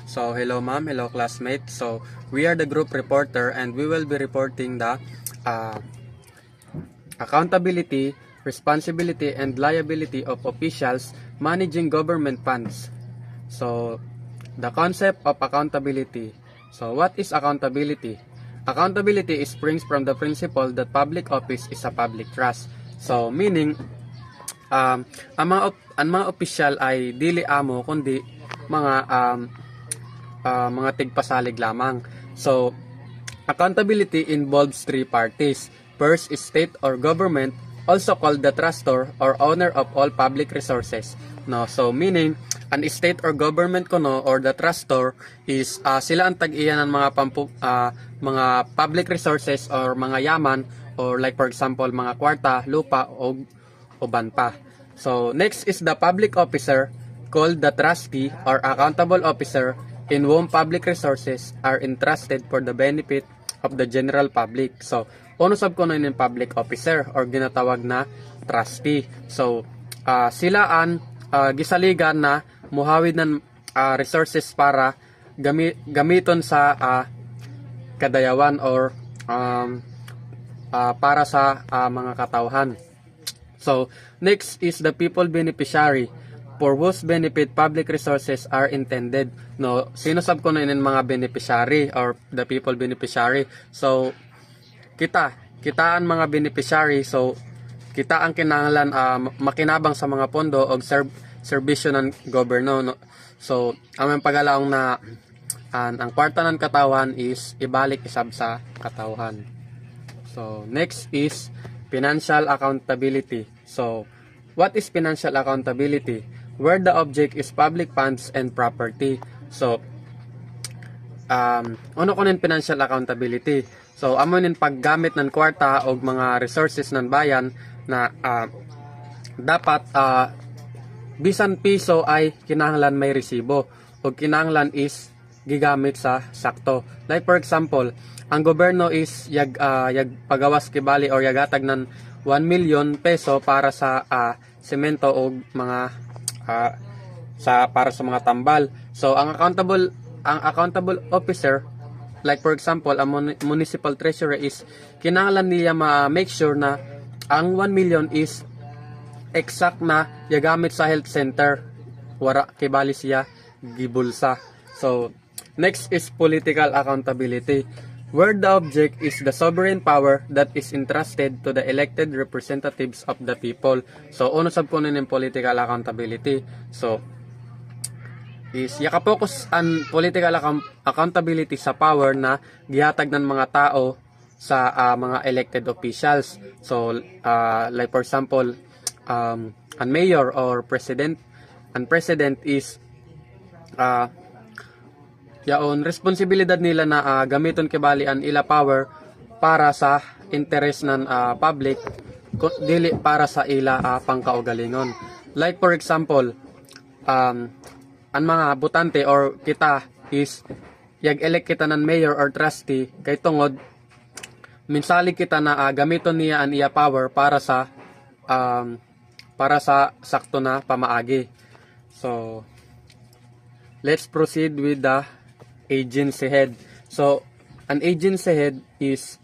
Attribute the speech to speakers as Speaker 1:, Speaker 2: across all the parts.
Speaker 1: So, hello ma'am, hello classmate. So, we are the group reporter and we will be reporting the accountability, responsibility, and liability of officials managing government funds. So, the concept of accountability. So, what is accountability? Accountability springs from the principle that public office is a public trust. So, meaning, ang mga opisyal ay dili amo kundi mga tigpasalig lamang. So, accountability involves three parties. First is state or government, also called the trustor or owner of all public resources. No, so meaning an state or government kuno or the trustor is sila ang tag-iya ng mga public resources or mga yaman or like for example mga kwarta, lupa o uban pa. So next is the public officer called the trustee or accountable officer in whom public resources are entrusted for the benefit of the general public. So uno sab kuno yung public officer or ginatawag na trustee. So sila ang gisaligan na muhawid ng resources para gamiton sa kadayawan or para sa mga katawhan. So, next is the people beneficiary for whose benefit public resources are intended. No, sino sab ko na yung mga beneficiary or the people beneficiary? So, kita ang mga beneficiary. So, kita ang kinahanglan makinabang sa mga pondo o serbisyo ng gobyerno. No? So, ang pagalaong na ang kwarta ng katawan is ibalik isab sa katawan. So, next is financial accountability. So, what is financial accountability? Where the object is public funds and property. So, ano ko nin financial accountability? So, amo nin paggamit ng kwarta o mga resources ng bayan na dapat bisan piso ay kinahanglan may resibo o kinahanglan is gigamit sa sakto. Like for example, ang gobyerno is yag pagawas kibali or yaghatag ng 1 million peso para sa semento o mga para sa mga tambal. So ang accountable officer, like for example, ang municipal treasurer is kinahanglan niya ma-make sure na ang 1 million is exact na yagamit sa health center, wara kibali siya gibulsa. So next is political accountability, where the object is the sovereign power that is entrusted to the elected representatives of the people. So uno sab kuno ning political accountability. So is yaka-focus ang political accountability sa power na gihatag ng mga tao sa mga elected officials. So like for example, an mayor or president, is yaon responsibilidad nila na gamiton kibali ang ila power para sa interest ng public, dili para sa ila pangkaugalingon. Like for example, ang mga botante or kita is yag-elect kita ng mayor or trustee kay tungod minsalig kita na gamiton niya ang iya power para sa sakto na pamaagi. So let's proceed with the agency head. So, an agency head is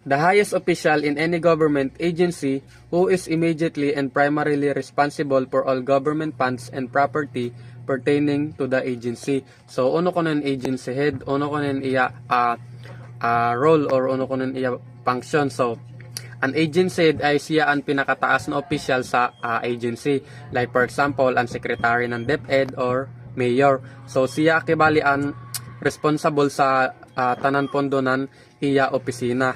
Speaker 1: the highest official in any government agency who is immediately and primarily responsible for all government funds and property pertaining to the agency. So, uno ko ng agency head, uno ko ng iya role or uno ko ng iya function. So, an agency head ay siya ang pinakataas na official sa agency. Like for example, ang secretary ng DepEd or mayor. So, siya kibali ang responsible sa tanan pondo ng iya opisina.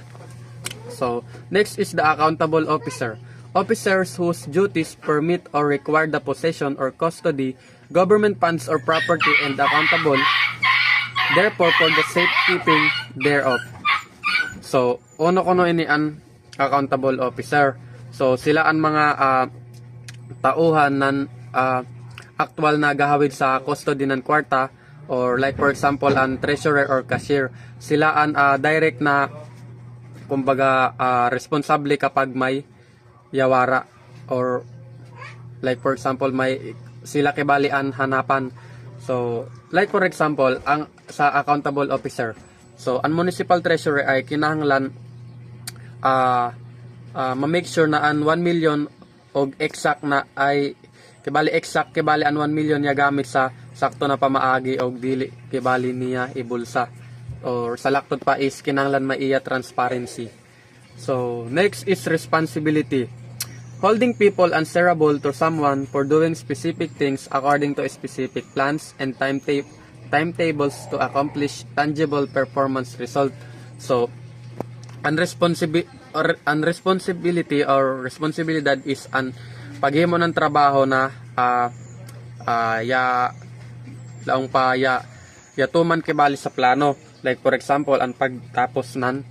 Speaker 1: So, next is the accountable officer. Officers whose duties permit or require the possession or custody government funds or property and accountable therefore for the safekeeping thereof. So, uno ini an accountable officer. So, sila ang mga tauhan ng actual na gahawid sa custody ng kwarta. Or like for example, ang treasurer or cashier, sila ang direct na kumbaga responsable kapag may yawara or like for example may sila kibalian hanapan So, like for example, ang sa accountable officer. So, ang municipal treasurer ay kinahanglan ma-make sure na ang 1 million og exact na ay kibali ang 1 million niya gamit sa sakto na pamaagi og dili kibali niya ibulsa, or sa laktod pa is kinahanglan maiya transparency. So, next is responsibility. Holding people answerable to someone for doing specific things according to specific plans and timetables to accomplish tangible performance result. So, responsibility or responsibilidad is an paghimo ng trabaho na yatuman kibali sa plano. Like for example, ang pagtapos ng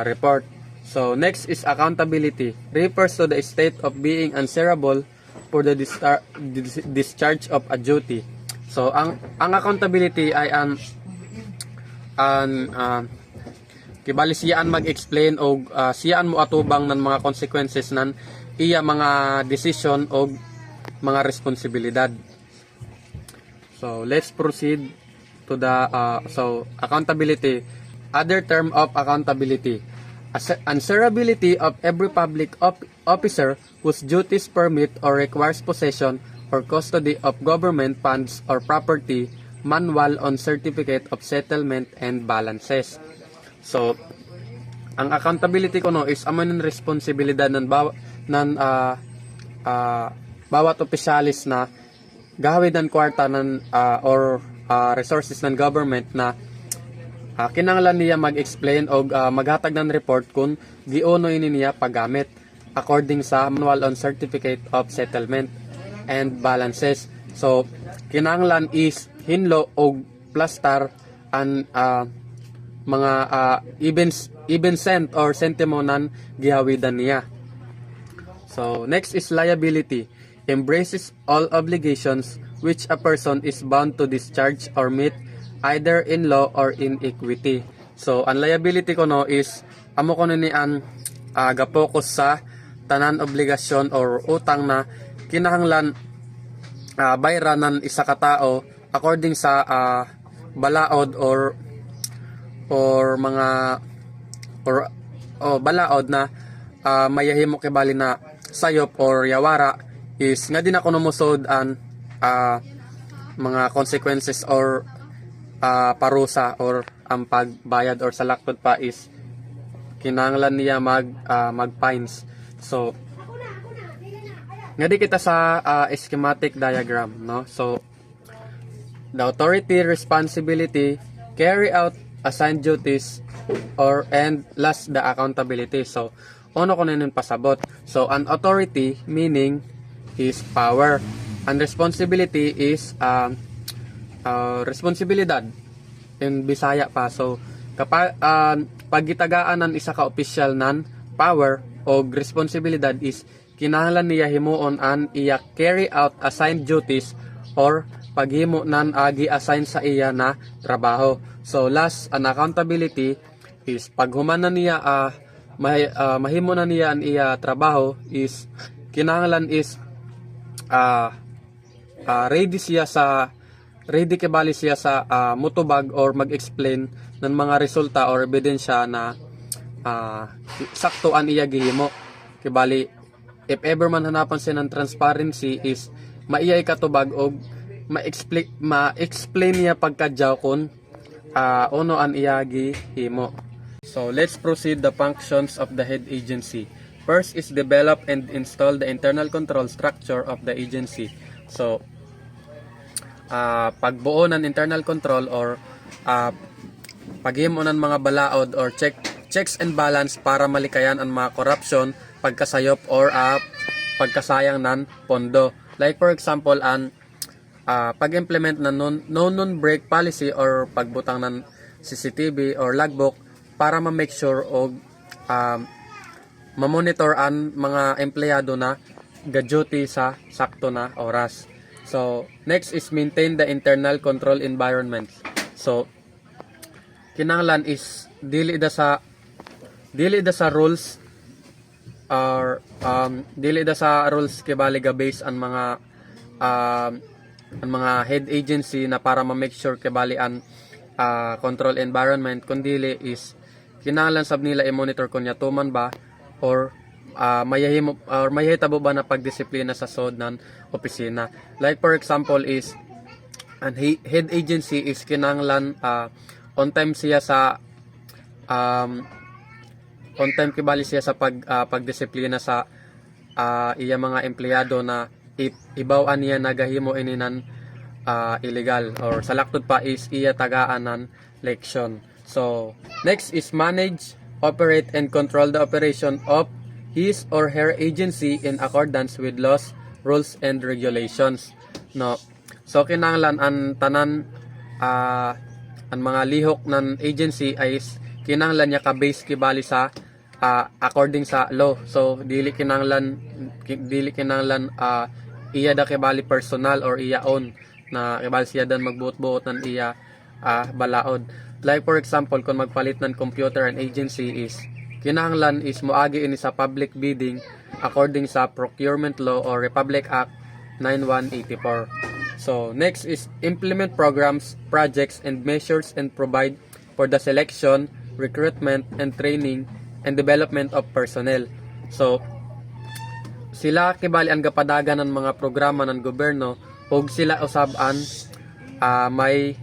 Speaker 1: report. So next is accountability. Refers to the state of being answerable for the discharge of a duty. So ang accountability ay kibali siyaan mag-explain o siyaan mo atubang ng mga consequences ng iya mga decision o mga responsibilidad. So let's proceed to the accountability. Other term of accountability: answerability of every public officer whose duties permit or requires possession or custody of government funds or property, manual on certificate of settlement and balances. So, ang accountability ko is amo ng responsibilidad ng bawat opisyalis na gahawid ng kwarta ng resources ng government na kinahanglan niya mag-explain o maghatag ng report kung giuno ini niya paggamit according sa manual on certificate of settlement and balances. So, kinahanglan is hinlo o plastar ang mga even cent or sentimo nan gihawidan niya. So, next is liability. Embraces all obligations which a person is bound to discharge or meet either in law or in equity. So, ang liability ko is amo ko ni ang gapokus sa tanan obligasyon or utang na kinahanglan bayran ng isa ka tao according sa balaod or balaod na mayahimo kibali na sayop or yawara is nga din ako numusod ang mga consequences or parusa or ang pagbayad or sa laktod pa is kinahanglan niya mag fines. So nga di kita sa schematic diagram, no? So the authority responsibility carry out assigned duties and last the accountability. So ono ko na nun pasabot. So an authority meaning is power, and responsibility is responsibilidad in Bisaya pa. So kapag pagitagaan ng isa ka opisyal nan power o responsibilidad is kinahanglan niya himuon an iya carry out assigned duties or paghimo nan gi-assign sa iya na trabaho. So last, an accountability is paghuman na niya mahimo na niya ang iya trabaho is kinahanglan is ready kibali siya sa mutubag or mag-explain ng mga resulta or ebidensya na sakto an iya gihimo. Kibali if ever man hanapan siya ng transparency is maiyay katubag og ma-explain niya pagkadyaw kun ono an iya gihimo. So let's proceed the functions of the head agency. First is develop and install the internal control structure of the agency. So pagbuo ng internal control or paghimo ng mga balaod or checks and balance para malikayan ang mga corruption, pagkasayop or pagkasayang ng pondo. Like for example, ang pag-implement ng non-break policy or pagbutang ng CCTV or logbook para ma-make sure o ma-monitor ang mga empleyado na ga-duty sa sakto na oras. So, next is maintain the internal control environment. So, kinahanglan is dili da sa rules or dili da sa rules kibali ga base ang mga ang mga head agency na para ma-make sure kay an control environment kundili is kinahanglan sab nila i-monitor kung tuman ba or mayahitabo ba na pagdisiplina sa sod ng opisina. Like for example is ang head agency is kinahanglan on time siya sa on time kibali siya sa pagdisiplina sa iya mga empleyado na ibawan niya nagahimo ininan illegal or sa laktod pa is iya tagaan ng leksyon. So next is manage, operate and control the operation of his or her agency in accordance with laws, rules and regulations. No. So kinahanglan ang tanan ang mga lihok ng agency ay kinahanglan niya ka-base kibali sa according sa law. So dili kinahanglan iya da kibali personal or iya own na kibali siya dan magbuot-buot ng iya balaod. Like for example kung magpalit ng computer and agency is kinahanglan is moagi ini sa public bidding according sa Procurement Law or Republic Act 9184. So next is implement programs, projects and measures and provide for the selection, recruitment and training and development of personnel. So sila kibali ang gapadagan ng mga programa ng gobyerno ug sila usaban may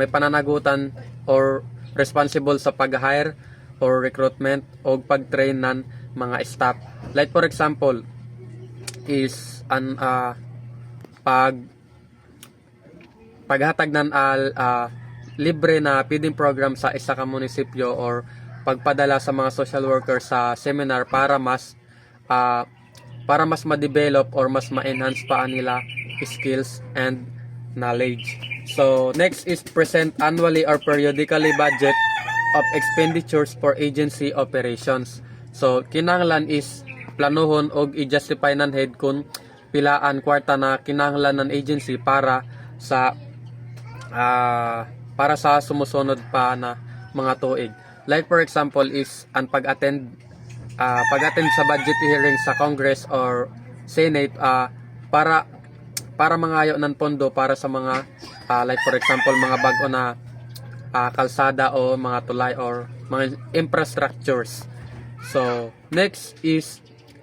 Speaker 1: pananagutan or responsible sa pag-hire or recruitment o pag-train ng mga staff. Like for example is an paghatag ng libre na feeding program sa isa ka munisipyo or pagpadala sa mga social workers sa seminar para mas ma-develop or mas ma-enhance pa nila skills and knowledge. So next is present annually or periodically budget of expenditures for agency operations. So kinahanglan is planuhon og i-justify ng head kung pilaan kwarta na kinahanglan ng agency para sa sumusunod pa na mga tuig. Like for example is ang pag-attend sa budget hearing sa Congress or Senate para mangayo ng pondo para sa mga like for example mga bago na kalsada o mga tulay or mga infrastructures. So next is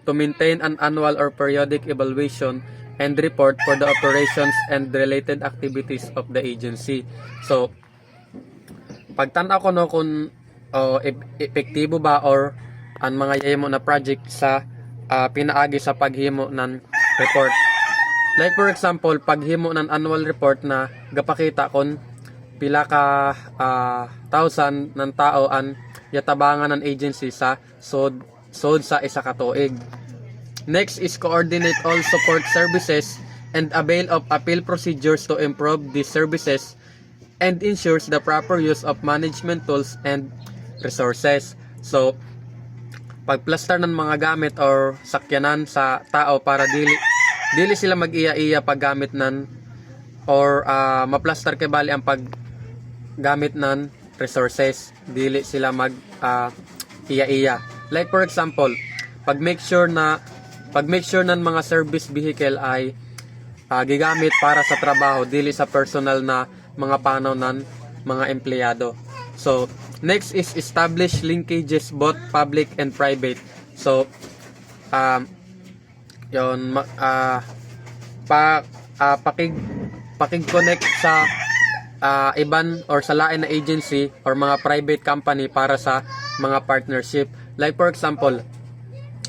Speaker 1: to maintain an annual or periodic evaluation and report for the operations and related activities of the agency. So pagtanaw ko no kung epektibo ba or ang mga yaymo na project sa pinaagi sa paghimo ng report. Like for example, paghimo ng annual report na gapakita kon pila ka thousand ng tao ang yatabangan ng agency sa sod sa isa ka tuig. Next is coordinate all support services and avail of appeal procedures to improve these services and ensures the proper use of management tools and resources. So pagplaster ng mga gamit or sakyanan sa tao para dili sila mag-iya-iya paggamit nan or maplaster kay bali ang paggamit nan resources, dili sila mag iya-iya. Like for example, pag make sure ng mga service vehicle ay gigamit para sa trabaho, dili sa personal na mga panaw ng mga empleyado. So next is establish linkages both public and private. So yon pakig-connect sa iban or sa lain na agency or mga private company para sa mga partnership. Like for example,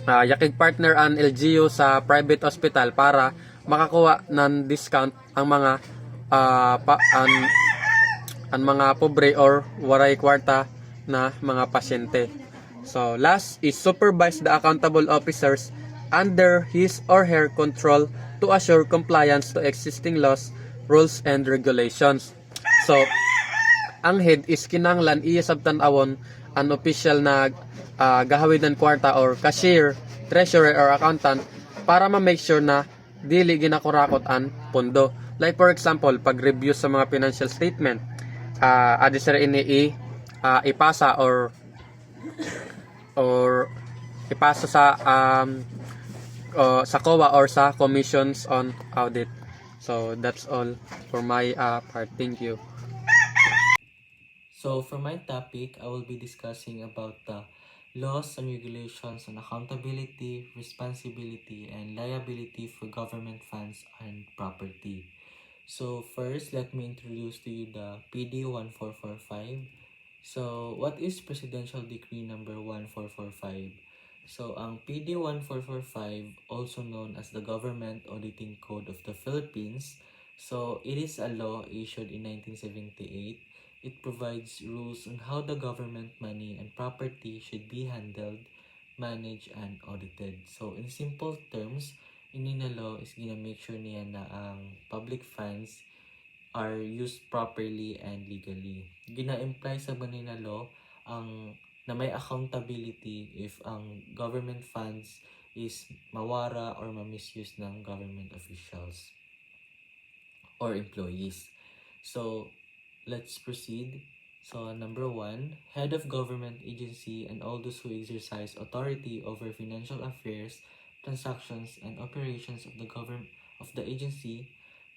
Speaker 1: yakig partner ang LGU sa private hospital para makakuha ng discount ang mga ang mga pobre or waray kwarta na mga pasyente. So last is supervise the accountable officers under his or her control to assure compliance to existing laws, rules, and regulations. So, ang head is kinanglan iya sabtan-awon an official na gahawid ng kwarta or cashier, treasurer, or accountant para ma-make sure na dili ginakurakot ang pondo. Like for example, pag-review sa mga financial statement, adisar ini ipasa or ipasa sa COA or sa Commissions on Audit. So that's all for my part. Thank you.
Speaker 2: So for my topic, I will be discussing about the laws and regulations on accountability, responsibility, and liability for government funds and property. So first, let me introduce to you the PD 1445. So what is Presidential Decree number 1445? So ang PD 1445, also known as the Government Auditing Code of the Philippines, so it is a law issued in 1978. It provides rules on how the government money and property should be handled, managed, and audited. So in simple terms, ini na law is gina make sure niya na ang public funds are used properly and legally. Gina-imply sa Banana Law ang na may accountability if ang government funds is mawara or ma-misuse ng government officials or employees. So, let's proceed. So, number 1, head of government agency and all those who exercise authority over financial affairs, transactions, and operations of the agency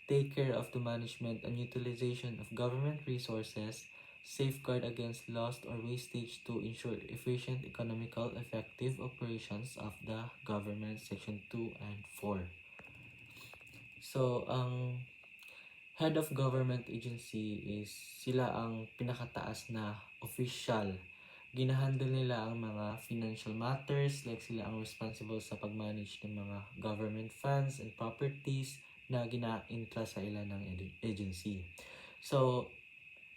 Speaker 2: take care of the management and utilization of government resources, safeguard against loss or wastage to ensure efficient, economical, effective operations of the government, Section 2 and 4. So, ang head of government agency is sila ang pinakataas na official. Ginahandle nila ang mga financial matters, like sila ang responsible sa pag-manage ng mga government funds and properties na gina-intra sa ilan ng agency. So,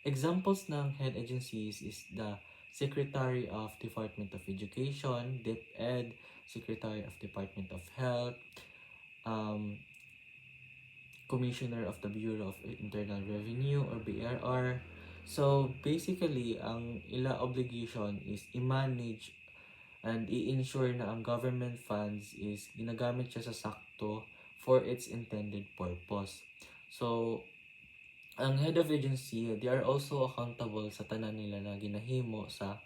Speaker 2: examples ng head agencies is the Secretary of Department of Education, DepEd, Secretary of Department of Health, Commissioner of the Bureau of Internal Revenue or BRR. So, basically, ang ila obligation is i-manage and i-ensure na ang government funds is ginagamit siya sa sakto for its intended purpose. So, ang head of agency, they are also accountable sa tanan nila na ginahimo sa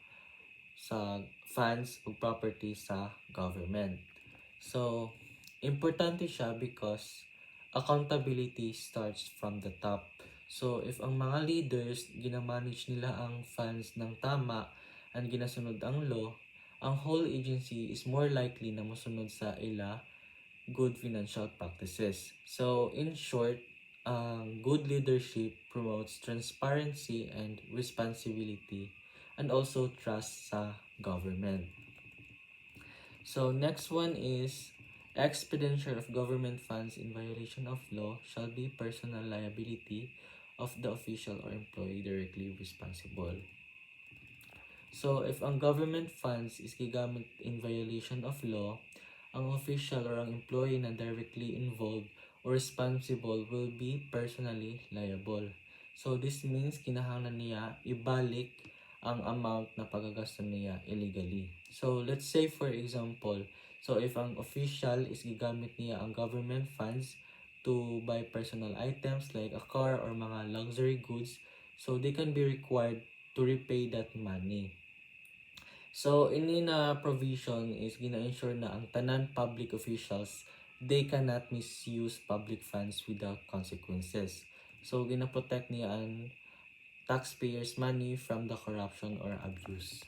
Speaker 2: funds o property sa government. So, importante siya because accountability starts from the top. So, if ang mga leaders ginamanage nila ang funds ng tama and ginasunod ang law, ang whole agency is more likely na masunod sa ila good financial practices. So, in short, good leadership promotes transparency and responsibility and also trust sa government. So, next one is expenditure of government funds in violation of law shall be personal liability of the official or employee directly responsible. So, if ang government funds is gigamit in violation of law, ang official or ang employee na directly involved or responsible will be personally liable. So, this means kinahanglan niya ibalik ang amount na pagagasto niya illegally. So, let's say for example, so if ang official is gigamit niya ang government funds to buy personal items like a car or mga luxury goods, so they can be required to repay that money. So, ini na provision is gina-ensure na ang tanan public officials, they cannot misuse public funds without consequences. So, gina-protect niya ang taxpayers' money from the corruption or abuse.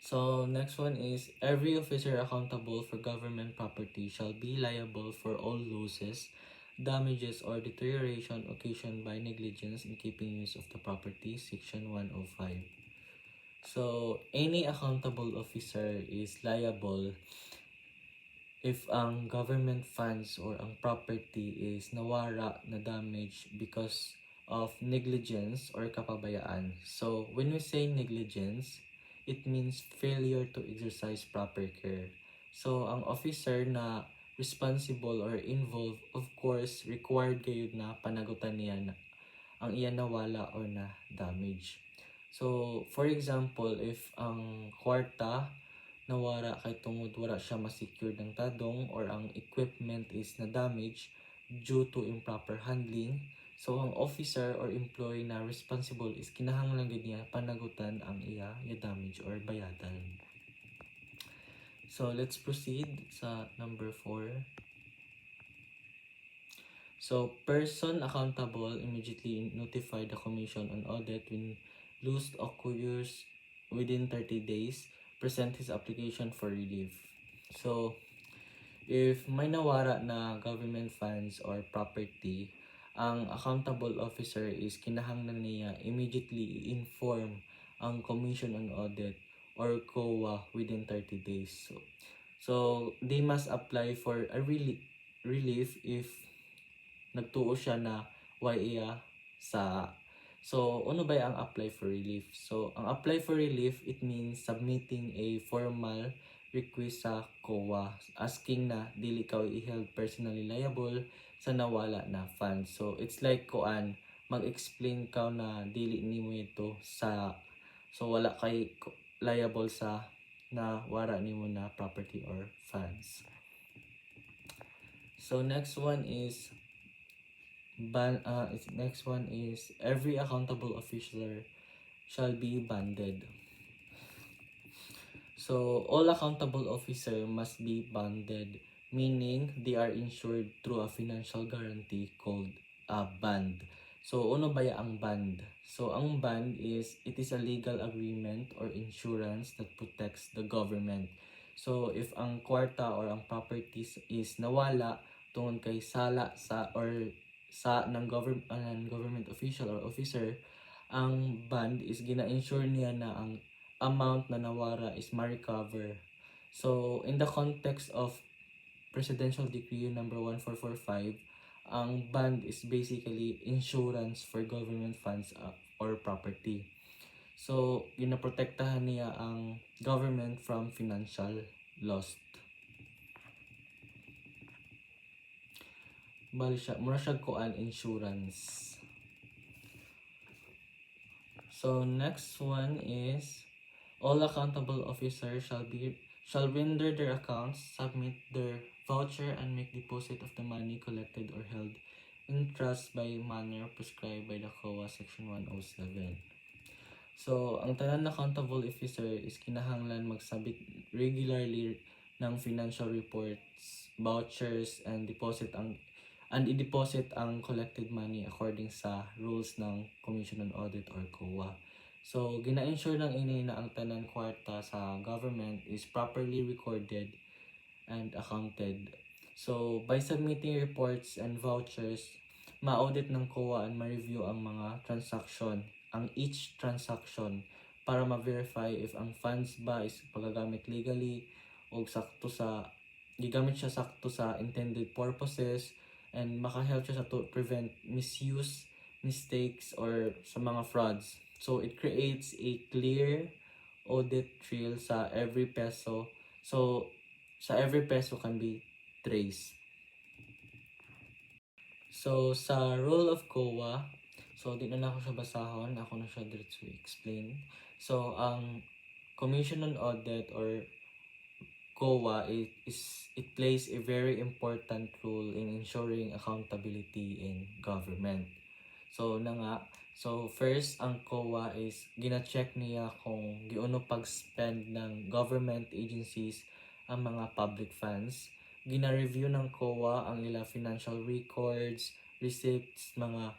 Speaker 2: So, next one is, every officer accountable for government property shall be liable for all losses, damages, or deterioration occasioned by negligence in keeping use of the property, Section 105. So, any accountable officer is liable if ang government funds or ang property is nawara, na damage because of negligence or kapabayaan. So, when we say negligence, it means failure to exercise proper care. So, ang officer na responsible or involved, of course, required kayo na panagutan niya na ang iyan nawala or na damage. So, for example, if ang kwarta nawara kay tungod wala siya ma-secure ng tadong or ang equipment is na damage due to improper handling, so ang officer or employee na responsible is kinahanglan gid niya panagutan ang iya damage or bayadan. So, let's proceed sa number 4. So, person accountable immediately notify the Commission on Audit when loose occurs within 30 days, present his application for relief. So, if may nawara na government funds or property, ang accountable officer is kinahanglan niya immediately inform ang Commission on Audit or COA within 30 days. So they must apply for a relief if nagtuo siya na YA sa. So, ano ba ang apply for relief? So, ang apply for relief, it means submitting a formal request sa COA asking na dili ka i-held personally liable sa nawala na funds. So, it's like kuan, mag-explain ka na dili nimo ito sa, so wala kay liable sa nawara nimo na property or funds. So, next one is every accountable officer shall be bonded. So all accountable officer must be bonded, meaning they are insured through a financial guarantee called a bond. So ano ba ang bond? So ang bond is it is a legal agreement or insurance that protects the government. So if ang kwarta or ang properties is nawala tungod kay sala sa or sa ng government official or officer, ang bond is gina-insure niya na ang amount na nawara is ma-recover. So, in the context of Presidential Decree number 1445, ang bond is basically insurance for government funds or property. So, ginaprotektahan niya ang government from financial loss. Bali siya, mura siya kuan insurance. So next one is all accountable officers shall render their accounts, submit their voucher, and make deposit of the money collected or held in trust by manner prescribed by the COA Section 107. So, ang tanan na accountable officer is kinahanglan magsabit regularly ng financial reports, vouchers, and i-deposit ang collected money according sa rules ng Commission on Audit or COA. So, gina-ensure ng ini na ang tanan kwarta sa government is properly recorded and accounted. So, by submitting reports and vouchers, ma-audit ng COA and ma-review ang mga each transaction para ma-verify if ang funds ba is pagagamit legally o gigamit siya sakto sa intended purposes, and maka-help siya to prevent misuse, mistakes, or sa mga frauds. So, it creates a clear audit trail sa every peso. So, sa every peso can be traced. So, sa role of COA, so di na ako siya basahon, ako na siya diretso explain. So, ang Commission on Audit or COA it plays a very important role in ensuring accountability in government. So first ang COA is gina-check niya kung giuno pag-spend ng government agencies ang mga public funds. Gina-review ng COA ang ila financial records, receipts, mga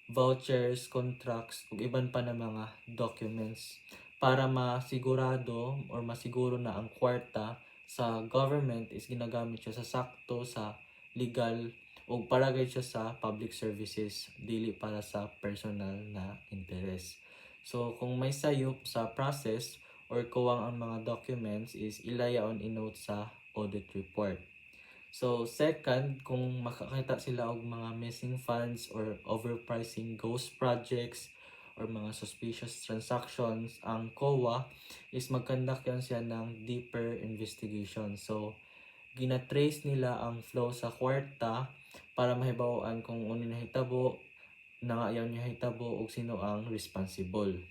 Speaker 2: vouchers, contracts, ug iban pa na mga documents para masiguro na ang kwarta sa government is ginagamit siya sa sakto, sa legal, o para siya sa public services, dili para sa personal na interest. So, kung may sayop sa process or kuwang ang mga documents is ilayaon i-note sa audit report. So, second, kung makakita sila og mga missing funds or overpricing ghost projects or mga suspicious transactions, ang COA is mag-conduct yan siya ng deeper investigation. So, gina-trace nila ang flow sa kwarta para mahibaw-an kung ano nahitabo, nangayaw niya hitabo, o sino ang responsible.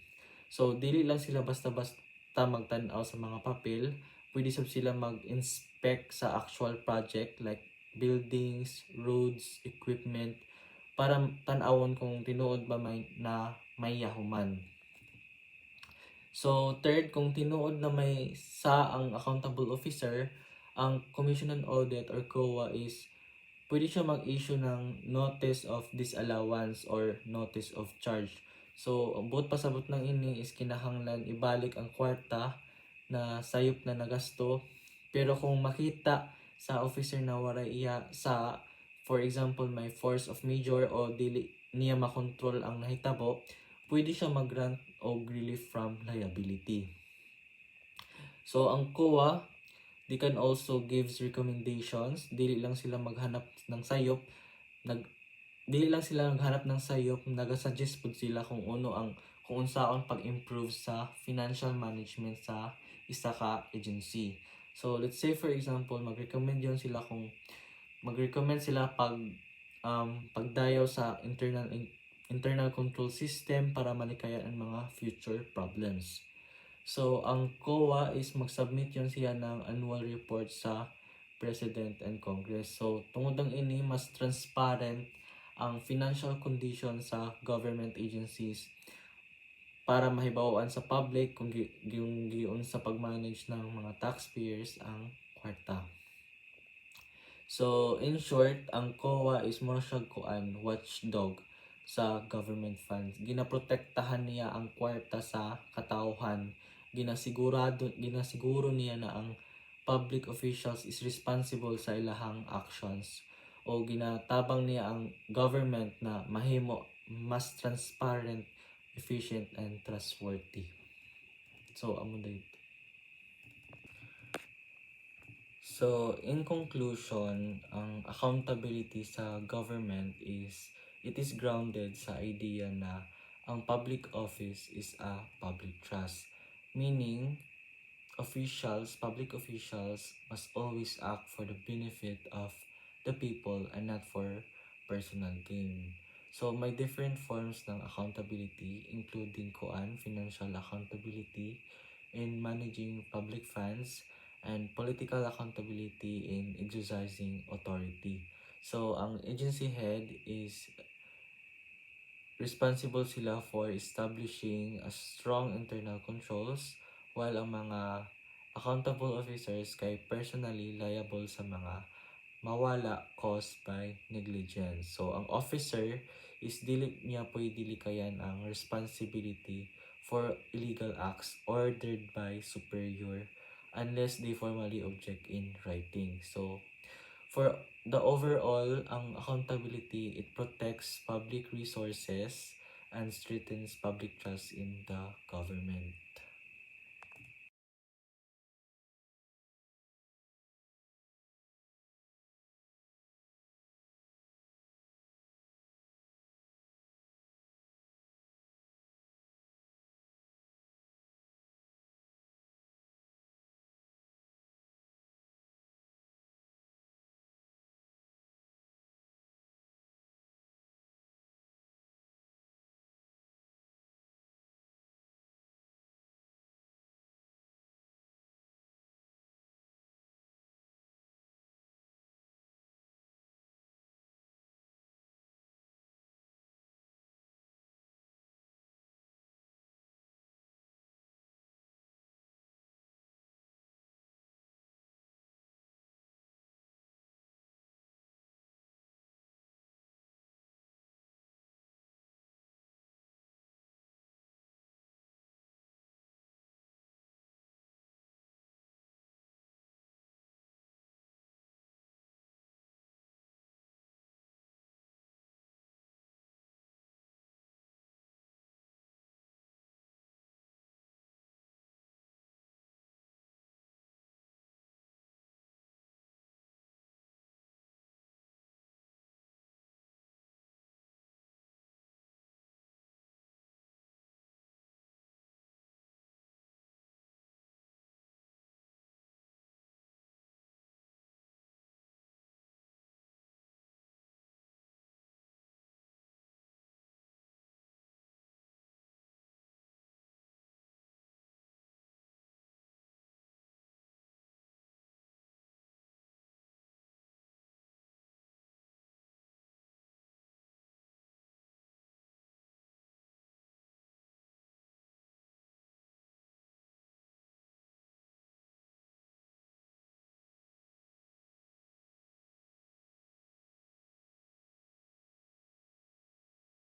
Speaker 2: So, dili lang sila basta-basta magtanaw sa mga papel, pwede sila mag-inspect sa actual project like buildings, roads, equipment, para tanawon kung tinuod ba may yahuman. So, third, kung tinuod na may sa ang accountable officer, ang Commission on Audit or COA is pwede siya mag-issue ng notice of disallowance or notice of charge. So, ang buot pasabot ng ini is kinahanglan ibalik ang kwarta na sayop na nagasto. Pero kung makita sa officer na waray iya sa, for example, may force of major o dili niya makontrol ang nahitabo, pwede siya mag-grant o relief from liability. So, ang COA, they can also gives recommendations. Dili lang sila maghanap ng sayop, dili lang sila naghanap ng sayop, nagasuggest pud sila kung kung unsaon pag-improve sa financial management sa isa ka agency. So let's say for example, mag-recommend sila pagdayaw sa internal control system para malikayan ang mga future problems. So, ang COA is mag-submit yun siya ng annual report sa President and Congress. So, tungod ang ini, mas transparent ang financial condition sa government agencies para mahibawan sa public kung giun sa pag-manage ng mga taxpayers ang kwarta. So, in short, ang COA is more siyang watchdog sa government funds. Ginaprotektahan niya ang kwarta sa katauhan. Ginasiguro niya na ang public officials is responsible sa ilahang actions. O ginatabang niya ang government na mahimo mas transparent, efficient, and trustworthy. So, amo dito. So, in conclusion, ang accountability sa government it is grounded sa idea na ang public office is a public trust. Meaning, public officials must always act for the benefit of the people and not for personal gain. So, may different forms ng accountability including financial accountability in managing public funds, and political accountability in exercising authority. So, ang agency head is responsible sila for establishing a strong internal controls, while ang mga accountable officers kay personally liable sa mga mawala caused by negligence. So, ang officer is dili niya pwede likayan ang responsibility for illegal acts ordered by superior unless they formally object in writing. So, for the overall, ang accountability, it protects public resources and strengthens public trust in the government.